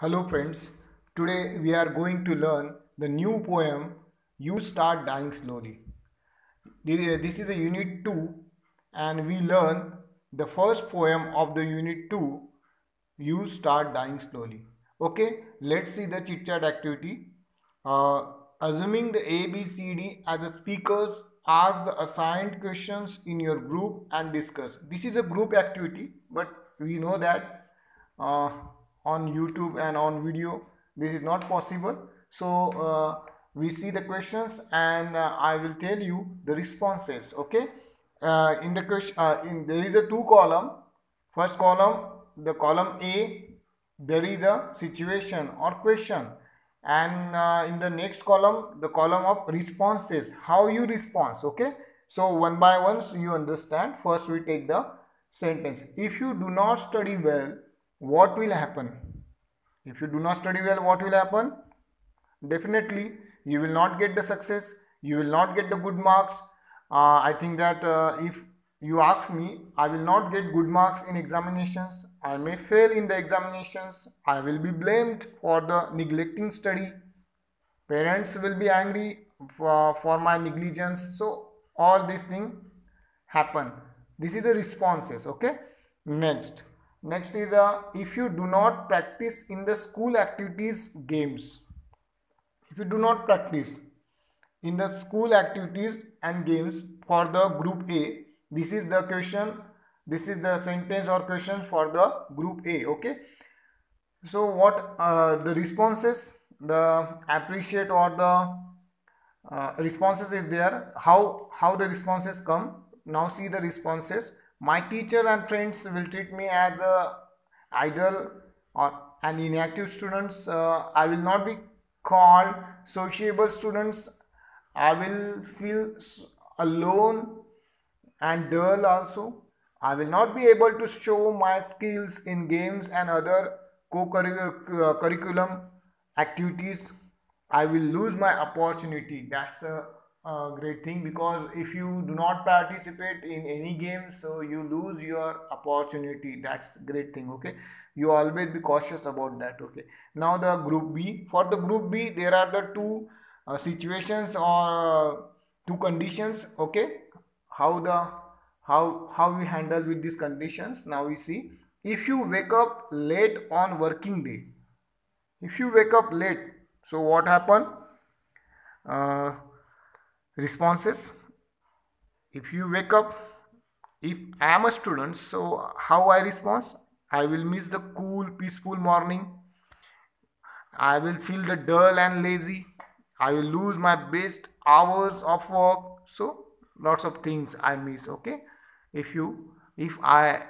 Hello friends, today we are going to learn the new poem You Start Dying Slowly. This is a unit 2 and we learn the first poem of the unit 2, You Start Dying Slowly. Okay, let's see the chit chat activity. Uh, Assuming the A, B, C, D as a speakers, ask the assigned questions in your group and discuss. This is a group activity, but we know that uh, on YouTube and on video this is not possible. So we see the questions and I will tell you the responses. Okay, in the question, there is a two column. First column, the column A, there is a situation or question, and in the next column, the column of responses, how you respond. Okay, so one by one, so you understand. First, we take the sentence. If you do not study well, what will happen? If you do not study well, what will happen? Definitely you will not get the success, you will not get the good marks. I think that if you ask me, I will not get good marks in examinations, I may fail in the examinations, I will be blamed for the neglecting study, parents will be angry for my negligence. So all these things happen. This is the responses. Okay, next is if you do not practice in the school activities games. If you do not practice in the school activities and games for the group A, this is the question, this is the sentence or question for the group A. Okay, so what the responses, the appreciate or the responses is there. How the responses come? Now see the responses. My teacher and friends will treat me as a idle or an inactive students. I will not be called sociable students. I will feel alone and dull also. I will not be able to show my skills in games and other co-curriculum activities. I will lose my opportunity. That's a great thing, because if you do not participate in any game, so you lose your opportunity. That's a great thing. Okay, you always be cautious about that. Okay, now the group B. For the group B, there are the two situations or two conditions. Okay, how the how we handle with these conditions. Now we see, if you wake up late on working day, if you wake up late, so what happen? uh, Responses. If you wake up, if I am a student, so how I respond? I will miss the cool peaceful morning, I will feel the dull and lazy, I will lose my best hours of work. So lots of things I miss. Okay, if you if I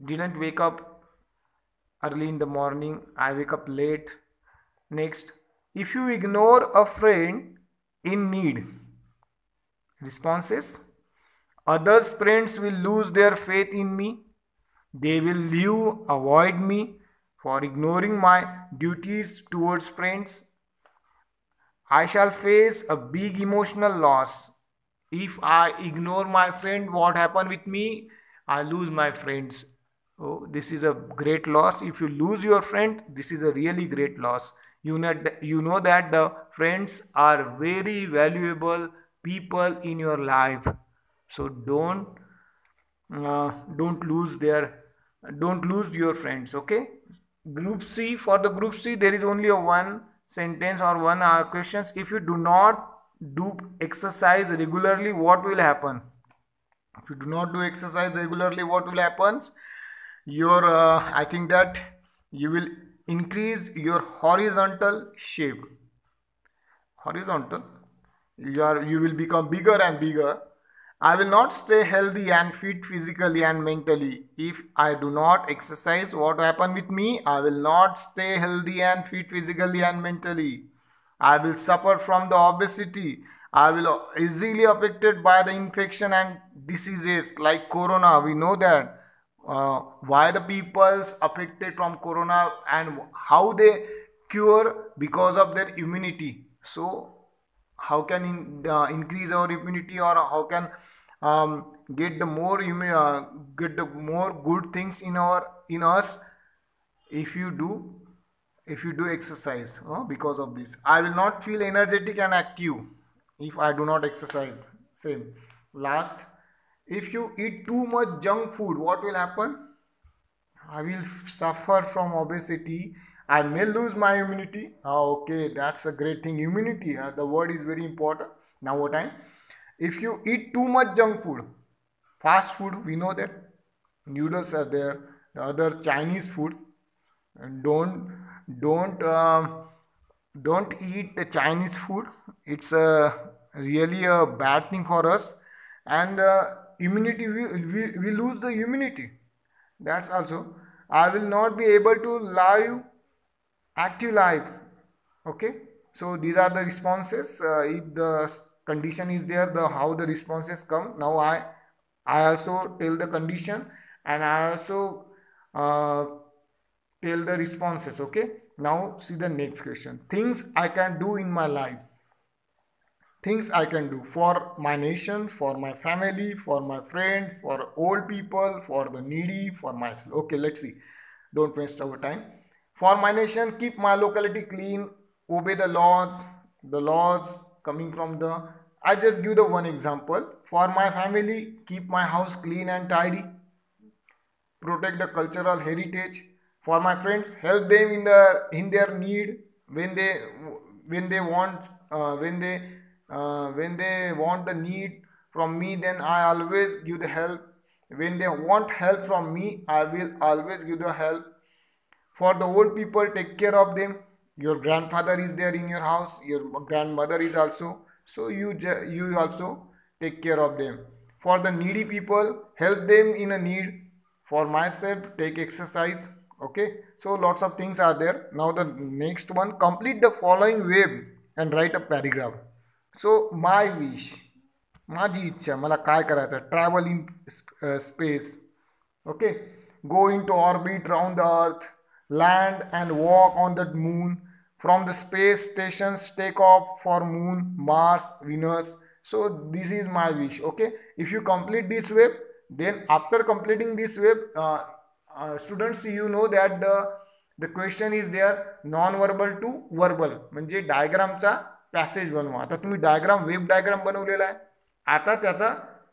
didn't wake up early in the morning, I wake up late. Next, if you ignore a friend in need. Responses. Others friends will lose their faith in me. They will leave, avoid me for ignoring my duties towards friends. I shall face a big emotional loss. If I ignore my friend, what happen with me? I lose my friends. Oh, this is a great loss. If you lose your friend, this is a really great loss. You know that the friends are very valuable people in your life. So don't lose their, don't lose your friends. Okay, group C. For the group C, there is only a one sentence or one questions. If you do not do exercise regularly, what will happen? If you do not do exercise regularly, what will happen? Your I think that you will increase your horizontal shape. Horizontal, you will become bigger and bigger. I will not stay healthy and fit physically and mentally if I do not exercise. What happen with me? I will not stay healthy and fit physically and mentally. I will suffer from the obesity. I will easily affected by the infection and diseases like corona. We know that why the people's affected from corona and how they cure, because of their immunity. So how can increase our immunity, or how can get the more get the more good things in our in us? if you do exercise. Because of this, I will not feel energetic and active if I do not exercise. Same. Last, if you eat too much junk food, what will happen? I will suffer from obesity. I may lose my immunity. Okay, that's a great thing. Immunity, the word is very important. Now, what time? If you eat too much junk food, fast food, we know that noodles are there, the other Chinese food. And don't don't eat the Chinese food. It's really a bad thing for us, and immunity, we lose the immunity. That's also, I will not be able to live active life. Okay, so these are the responses. If the condition is there, the how the responses come. Now I also tell the condition, and I also uh, tell the responses. Okay, now see the next question. Things I can do in my life. Things I can do for my nation, for my family, for my friends, for old people, for the needy, for myself. Okay, let's see. Don't waste our time. For my nation, keep my locality clean, obey the laws coming from the. I just give the one example. For my family, keep my house clean and tidy, protect the cultural heritage. For my friends, help them in their need when they want when they want the need from me. Then I always give the help. When they want help from me, I will always give the help. For the old people, take care of them. Your grandfather is there in your house, your grandmother is also, so you also take care of them. For the needy people, help them in a need. For myself, take exercise. Okay, so lots of things are there. Now the next one, complete the following web and write a paragraph. So my wish, माझी इच्छा, मला काय करायचं, travel in space. Okay, go into orbit round the earth, land and walk on the moon. From the space stations, take off for moon, Mars, Venus. So this is my wish. Okay, if you complete this web, then after completing this web, students, you know that the question is there, non verbal to verbal, म्हणजे डायग्रामचा passage बनवा. आता तुम्ही diagram, web diagram बनवलेला आहे, आता त्याचा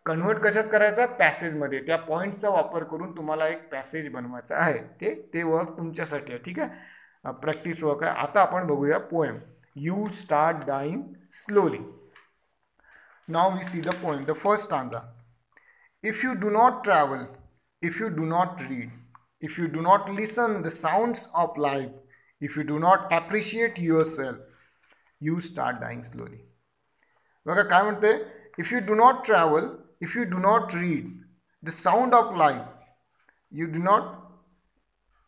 convert कशात करायचा, पॅसेजमध्ये. त्या पॉईंट्सचा वापर करून तुम्हाला एक पॅसेज बनवायचा आहे. ते वर्क तुमच्यासाठी आहे. ठीक आहे, प्रॅक्टिस वर्क आहे. आता आपण बघूया poem, you start dying slowly. Now we see the poem. The first stanza. If you do not travel, if you do not read, if you do not listen the sounds of life, if you do not appreciate yourself, you start dying slowly. बघा काय म्हणते, if you do not travel, if you do not read the sound of life, you do not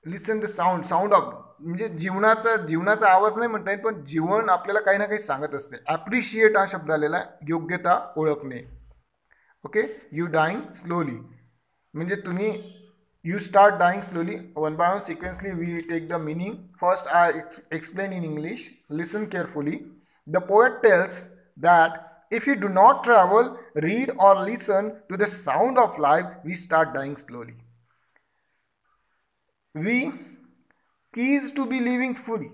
listen the sound of, म्हणजे जीवनाचा आवाज नाही म्हणता येईल, पण जीवन आपल्याला काही ना काही सांगत असते. ॲप्रिशिएट हा शब्द आलेला आहे, योग्यता, ओळखणे. ओके, यू डाईंग स्लोली म्हणजे तुम्ही, you start dying slowly. One by one sequentially we take the meaning. First I explain in English. Listen carefully. The poet tells that if you do not travel, read or listen to the sound of life, we start dying slowly. We cease to be living fully.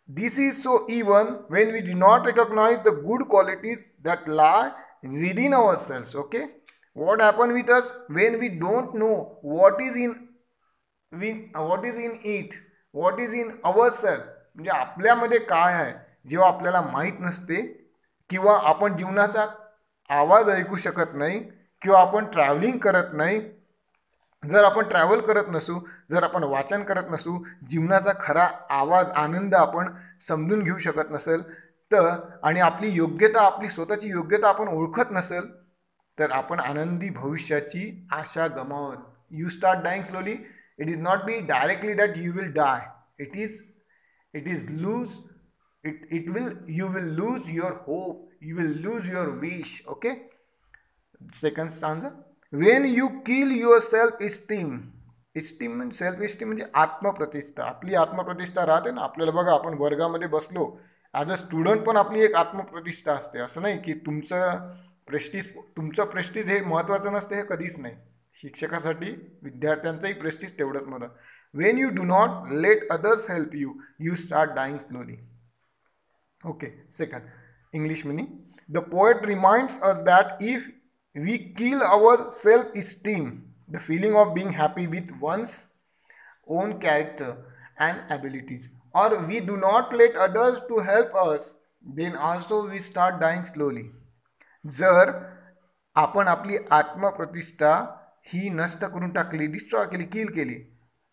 This is so even when we do not recognize the good qualities that lie within ourselves. Okay, what happen with us when we don't know what is in it, what is in ourselves, म्हणजे आपल्यामध्ये काय आहे, जेव्हा आपल्याला माहीत नसते, किंवा आपण जीवनाचा आवाज ऐकू शकत नाही, किंवा आपण ट्रॅव्हलिंग करत नाही. जर आपण ट्रॅव्हल करत नसू, जर आपण वाचन करत नसू, जीवनाचा खरा आवाज, आनंद आपण समजून घेऊ शकत नसेल तर, आणि आपली योग्यता, आपली स्वतःची योग्यता आपण ओळखत नसेल, तर आपण आनंदी भविष्याची आशा गमावत. You start dying slowly. It is not be directly that you will die. It is lose. You will lose your hope, you will lose your wish. Okay, second stanza. When you kill your self esteem, esteem म्हणजे self esteem, म्हणजे आत्मप्रतिष्ठा. आपली आत्मप्रतिष्ठा राहते ना आपल्याला. बघा, आपण वर्गामध्ये बसलो ॲज अ स्टुडंट, पण आपली एक आत्मप्रतिष्ठा असते. असं नाही की तुमचं प्रेस्टिज हे महत्त्वाचं नसते, हे कधीच नाही. शिक्षकासाठी विद्यार्थ्यांचंही प्रेस्टिज तेवढंच मोठं. When you do not let others help you, you start dying slowly. Okay, second, English meaning. The poet reminds us that if we kill our self esteem, the feeling of being happy with one's own character and abilities, or we do not let others to help us, then also we start dying slowly. जर आपण आपली आत्मप्रतिष्ठा ही नष्ट करून टाकली, destroy केली, किल केली,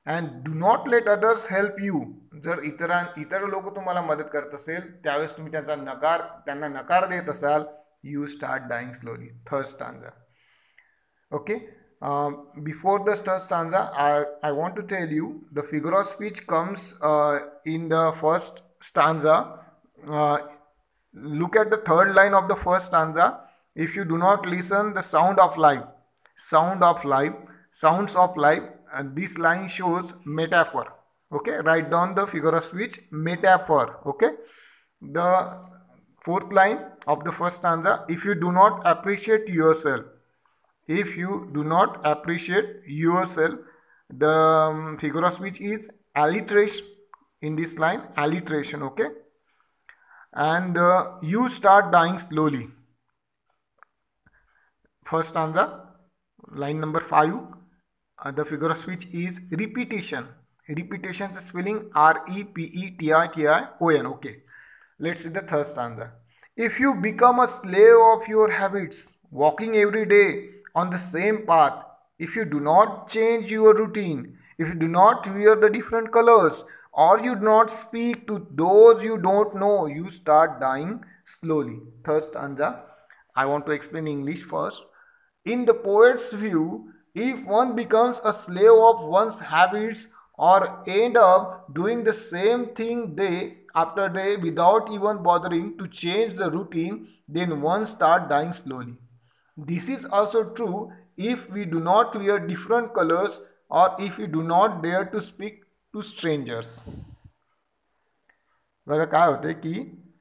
and do not let others help you, जर इतर लोक तुम्हाला मदत करत असेल त्यावेळेस तुम्ही त्यांना नकार देत असाल, you start dying slowly. Third stanza. Okay, before the third stanza, I want to tell you the figure of speech comes in the first stanza. Look at the third line of the first stanza. If you do not listen the sounds of life, and this line shows metaphor. Okay, write down the figure of speech metaphor. Okay, the fourth line of the first stanza, if you do not appreciate yourself, the figure of speech is alliteration. In this line, alliteration. Okay, and you start dying slowly. First stanza, line number 5, the figure of speech is repetition. Repetition is spelling REPETITION. Okay, let's see the third stanza. If you become a slave of your habits, walking every day on the same path, if you do not change your routine, if you do not wear the different colors, or you do not speak to those you don't know, you start dying slowly. Third stanza, I want to explain English first. In the poet's view, if one becomes a slave of one's habits or end up doing the same thing day after day without even bothering to change the routine, then one starts dying slowly. This is also true if we do not wear different colors or if we do not dare to speak to strangers. बघा काय होते की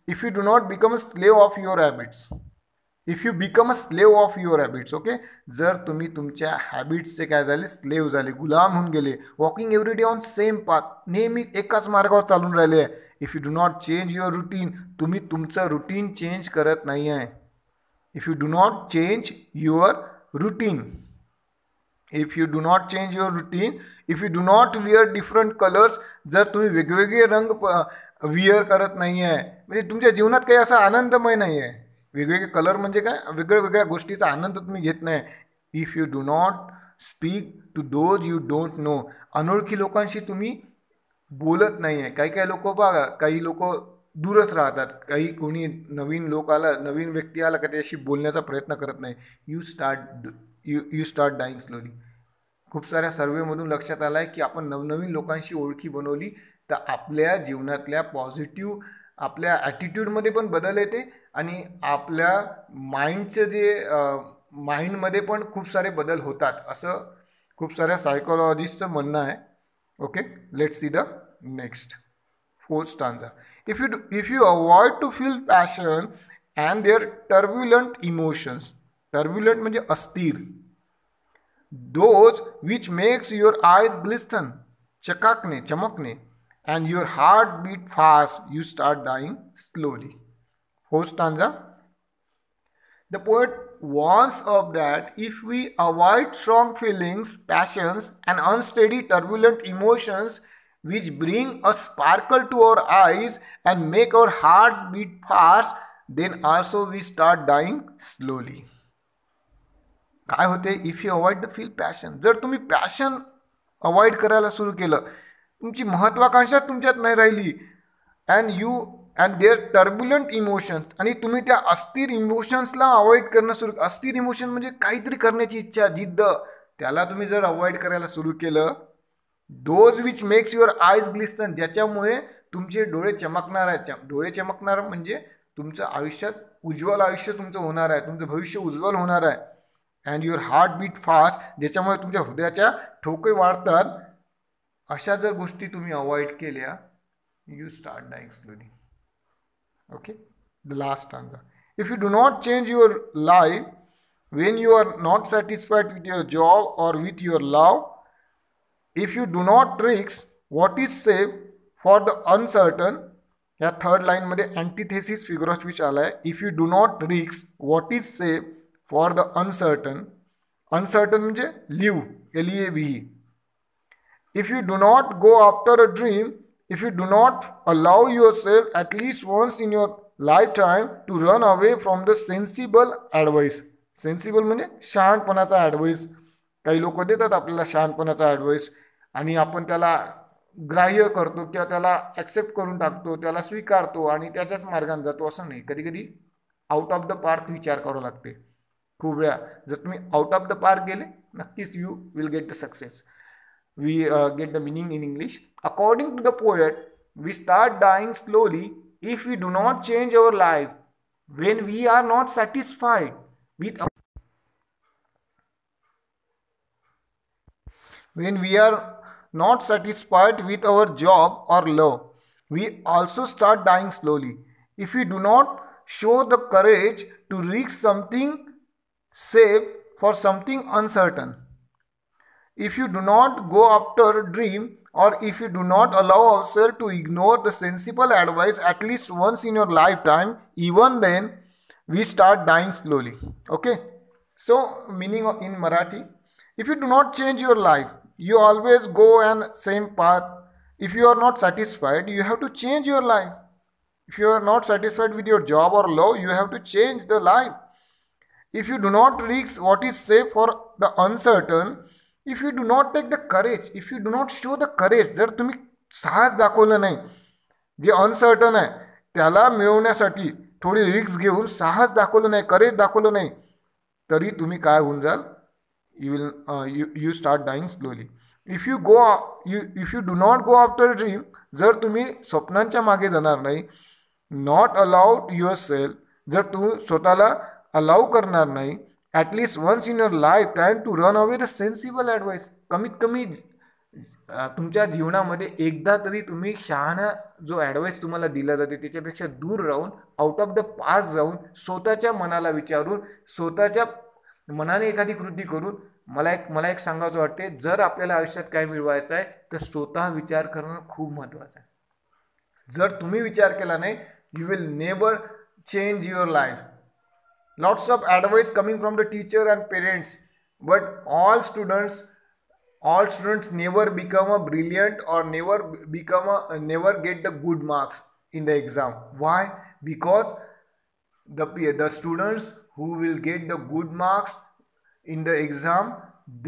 if you do not become a slave of your habits, if you become a slave of your habits, okay, जर तुम्ही तुमच्या हॅबिट्सचे काय झाले, slave झाले, गुलाम होऊन गेले, walking every day on same path, नेहमी एकाच मार्गावर चालून राहिले आहे. If you do not change your routine, तुम्ही तुमचं रुटीन चेंज करत नाही आहे. If you do not change your routine, if you do not change your routine, if you do not where different colours, जर तुम्ही वेगवेगळे रंग विअर करत नाही आहे, म्हणजे तुमच्या जीवनात काही असा आनंदमय नाही आहे. वेगवेगळे कलर म्हणजे काय, वेगळ्या गोष्टीचा आनंद तुम्ही घेत नाही. If you do not speak to those you don't know, अनोळखी लोकांशी तुम्ही बोलत नाही आहे. काही लोक बघा, काही लोक दूरच राहतात, कोणी नवीन व्यक्ती आला का त्याशी बोलण्याचा प्रयत्न करत नाही. You start dying slowly. खूप साऱ्या सर्वेमधून लक्षात आलं आहे की आपण नवनवीन लोकांशी ओळखी बनवली तर आपल्या जीवनातल्या पॉझिटिव्ह आपल्या ॲटिट्यूडमध्ये पण बदल येते आणि आपल्या माइंडमध्ये पण खूप सारे बदल होतात, असं खूप साऱ्या सायकोलॉजिस्टचं म्हणणं आहे. Okay, let's see the next fourth stanza. If you avoid to feel passion and their turbulent emotions, turbulent म्हणजे अस्थिर, दोज विच मेक्स युअर आयज ग्लिस्टन, चमकणे, and your heart beat fast, you start dying slowly. Fourth stanza, the poet warns of that if we avoid strong feelings, passions and unsteady turbulent emotions which bring a sparkle to our eyes and make our hearts beat fast, then also we start dying slowly. काय होते, if you avoid the feel passion, जर तुम्ही passion avoid करायला सुरू केलं, तुमची महत्वाकांक्षा तुमच्यात नाही राहिली, अँड देअर टर्ब्युलंट इमोशन्स, आणि तुम्ही त्या अस्थिर इमोशन्सला अवॉइड करणं सुरू, अस्थिर इमोशन म्हणजे काहीतरी करण्याची इच्छा, जिद्द, त्याला तुम्ही जर अवॉइड करायला सुरू केलं, दोज विच मेक्स युअर आयज ग्लिस्टन, ज्याच्यामुळे तुमचे डोळे चमकणार आहेत. डोळे चमकणार म्हणजे तुमचं आयुष्यात उज्ज्वल आयुष्य तुमचं होणार आहे, तुमचं भविष्य उज्ज्वल होणार आहे. And your heart beat fast, ज्याच्यामुळे तुमच्या हृदयाच्या ठोके वाढतात. अशा जर गोष्टी तुम्ही अवॉइड केल्या, you start dying slowly. Okay, the last stanza. If you do not change your life, when you are not satisfied with your job or with your love, if you do not risk what is safe for the uncertain, या third line मध्ये अँटिथेसिस figure of speech आलाय. If you do not risk what is safe for the uncertain, uncertain म्हणजे live, LEAVE. If you do not go after a dream, if you do not allow yourself at least once in your lifetime to run away from the sensible advice. Sensible म्हणजे शहाणपणाचा advice. काही लोक देतात आपल्याला शहाणपणाचा advice आणि आपण त्याला ग्राह्य करतो किंवा त्याला ॲक्सेप्ट करून टाकतो, त्याला स्वीकारतो आणि त्याच्याच मार्गाने जातो. असं नाही, कधी कधी आउट ऑफ द पार्क विचार करावा लागते. खूप वेळा जर तुम्ही आउट ऑफ द पार्क गेले, नक्कीच you will get the success. We get the meaning in English. According to the poet, we start dying slowly if we do not change our life. When we are not satisfied with our job or love, we also start dying slowly if we do not show the courage to risk something safe for something uncertain. If you do not go after a dream, or if you do not allow ourselves to ignore the sensible advice at least once in your lifetime, even then we start dying slowly. Okay, so meaning in Marathi, if you do not change your life, you always go on same path. If you are not satisfied, you have to change your life. If you are not satisfied with your job or law, you have to change the life. If you do not risk what is safe for the uncertain, if you do not take the courage, if you do not show the courage, जर तुम्ही साहस दाखवलं नाही, जे uncertain आहे त्याला मिळवण्यासाठी थोडी risk घेऊन साहस दाखवलं नाही, करेज दाखवलं नाही, तरी तुम्ही काय होऊन जाल, you start dying slowly. If you do not go after dream, जर तुम्ही स्वप्नांच्या मागे जाणार नाही, नॉट अलाउड युअर सेल्फ, जर तुम्ही स्वतःला अलाउ करणार नाही, at least once in your life time to run away the sensible advice, कमीत कमी तुमच्या जीवनामध्ये एकदा तरी तुम्ही शहाणा जो ॲडवाईस तुम्हाला दिला जाते त्याच्यापेक्षा दूर राहून, आउट ऑफ द पार्क जाऊन, स्वतःच्या मनाला विचारून, स्वतःच्या मनाने एखादी कृती करून, मला एक सांगायचं वाटते, जर आपल्याला आयुष्यात काय मिळवायचं आहे तर स्वतः विचार करणं खूप महत्त्वाचं आहे. जर तुम्ही विचार केला नाही, you will never change your life. Lots of advice coming from the teacher and parents, but all students never become a brilliant or never get the good marks in the exam. Why? Because the students who will get the good marks in the exam,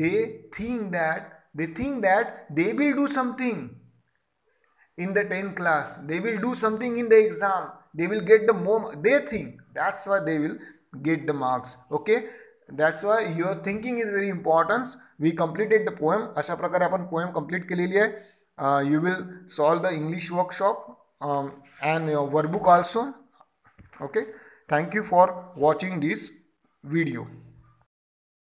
they think that they will do something in the 10th class, they will do something in the exam, they will get the more, they think that's why they will get the marks. Okay, that's why your thinking is very important. We completed the poem. अशा प्रकारे आपण poem complete केलेली आहे. You will solve the English workshop and your workbook also. Okay, thank you for watching this video.